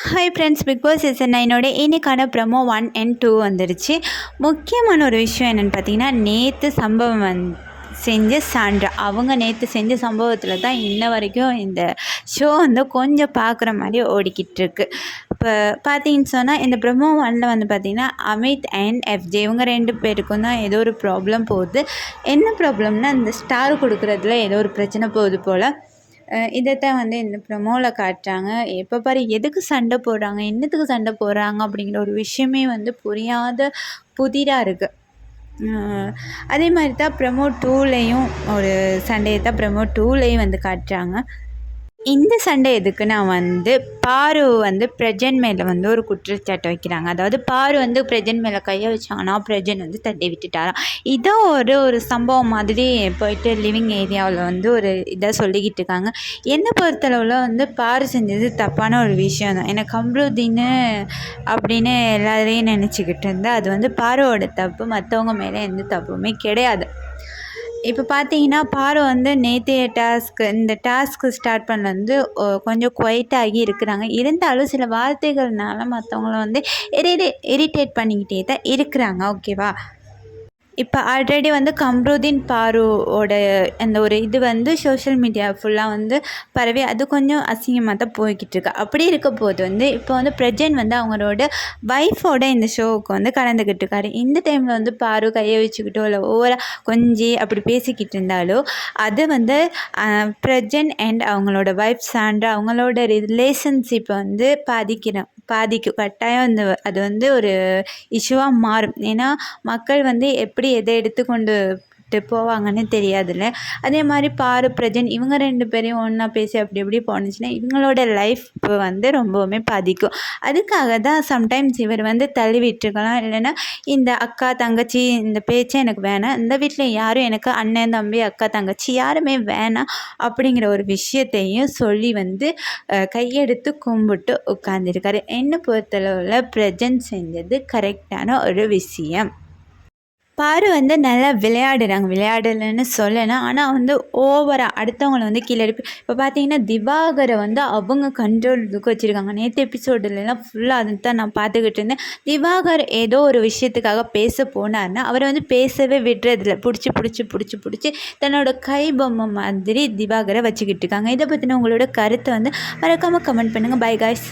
Hi friends, Bigg Boss season 9ஓட இன்னைக்கான promo 1 and 2 வந்துடுச்சு. முக்கியமான ஒரு விஷயம் என்னென்னு பார்த்தீங்கன்னா, நேற்று சம்பவம் செஞ்ச சாண்ட்ரா அவங்க நேற்று செஞ்ச சம்பவத்தில் தான் இன்ன வரைக்கும் இந்த ஷோ கொஞ்சம் பார்க்குற மாதிரி ஓடிக்கிட்டு இருக்கு. இப்போ பார்த்தீங்கன்னு சொன்னால், இந்த ப்ரமோ 1ல் பார்த்திங்கன்னா அமித் அண்ட் எஃப்ஜே இவங்க 2 பேருக்கும் தான் ஏதோ ஒரு ப்ராப்ளம் போகுது. என்ன ப்ராப்ளம்னா, இந்த ஸ்டார் கொடுக்குறதுல ஏதோ ஒரு பிரச்சனை போகுது போல். இதைத்தான் இந்த ப்ரமோவில் காட்டுறாங்க. எப்போ பாரு எதுக்கு சண்டை போடுறாங்க, என்னத்துக்கு சண்டை போடுறாங்க அப்படிங்கிற ஒரு விஷயமே புரியாத புதிராக இருக்குது. அதே மாதிரி தான் ப்ரமோ 2லேயும் ஒரு சண்டையை தான் ப்ரமோ 2லேயும் காட்டுறாங்க. இந்த சண்டை எதுக்குன்னா பாரு பிரஜன் மேலே ஒரு குற்றச்சாட்டு வைக்கிறாங்க. அதாவது பாரு பிரஜன் மேலே கையை வச்சாங்கன்னா பிரஜன் தட்டி விட்டுட்டாராம். இதோ ஒரு சம்பவம் மாதிரி போயிட்டு லிவிங் ஏரியாவில் ஒரு இதாக சொல்லிக்கிட்டு இருக்காங்க. என்னை பொறுத்தளவில் பாரு செஞ்சது தப்பான ஒரு விஷயம் தான். எனக்கு கம்ருதீன்னு அப்படின்னு எல்லாரையும் நினச்சிக்கிட்டு இருந்தேன். அது பாருவோட தப்பு, மற்றவங்க மேலே எந்த தப்புமே கிடையாது. இப்போ பார்த்தீங்கன்னா பாரு நேற்றைய இந்த டாஸ்க்கு ஸ்டார்ட் பண்ண கொஞ்சம் குவைட்டாகி இருக்கிறாங்க. இருந்தாலும் சில வார்த்தைகள்னால மற்றவங்கள இரிட்டேட் பண்ணிக்கிட்டே தான் இருக்கிறாங்க. ஓகேவா? இப்போ ஆல்ரெடி கம்ருதீன் பாருவோட அந்த ஒரு இது சோஷியல் மீடியா ஃபுல்லாக பரவி அது கொஞ்சம் அசிங்கமாக தான் போய்கிட்டு இருக்கு. அப்படி இருக்க போது இப்போ பிரஜன் அவங்களோட ஒய்ஃபோட இந்த ஷோவுக்கு கலந்துக்கிட்டு இருக்காரு. இந்த டைமில் பாரு கையை வச்சுக்கிட்டோ இல்லை ஓவராக கொஞ்சம் அப்படி பேசிக்கிட்டு இருந்தாலோ அது பிரஜன் அண்ட் அவங்களோட ஒய்ஃப் சாண்ட்ரா அவங்களோட ரிலேஷன்ஷிப்பை பாதிக்கும் கட்டாயம். அது ஒரு இஷ்யூவாக மாறும். ஏன்னா மக்கள் எப்படி எதை எடுத்துக்கொண்டு போவாங்கன்னு தெரியாதுல்ல. அதே மாதிரி பாரு பிரஜன் இவங்க 2 பேரையும் ஒன்றா பேசி அப்படி எப்படி போணுச்சுன்னா இவங்களோட லைஃப் ரொம்பவுமே பாதிக்கும். அதுக்காக தான் சம்டைம்ஸ் இவர் தள்ளி விட்டுருக்கலாம். இல்லைன்னா இந்த அக்கா தங்கச்சி இந்த பேச்சை எனக்கு வேணாம், இந்த வீட்டில் யாரும் எனக்கு அண்ணன் தம்பி அக்கா தங்கச்சி யாருமே வேணாம் அப்படிங்கிற ஒரு விஷயத்தையும் சொல்லி கையெடுத்து கும்பிட்டு உட்காந்துருக்காரு. என்னை பொறுத்தளவில் பிரஜன் செஞ்சது கரெக்டான ஒரு விஷயம். பாரு நல்லா விளையாடலைன்னு சொல்லணும். ஆனால் ஓவராக அடுத்தவங்களை கீழே எழுப்பி இப்போ பார்த்தீங்கன்னா திவாகரை அவங்க கண்ட்ரோலுக்கு வச்சுருக்காங்க. நேற்று எபிசோடுலாம் ஃபுல்லாக அது தான் நான் பார்த்துக்கிட்டு இருந்தேன். திவாகர் ஏதோ ஒரு விஷயத்துக்காக பேச போனார்னா அவரை பேசவே விடுறதில்ல. பிடிச்சி தன்னோட கை பொம்மை மாதிரி திவாகரை வச்சுக்கிட்டு இருக்காங்க. இதை பற்றின உங்களோட கருத்தை மறக்காமல் கமெண்ட் பண்ணுங்கள். By guys.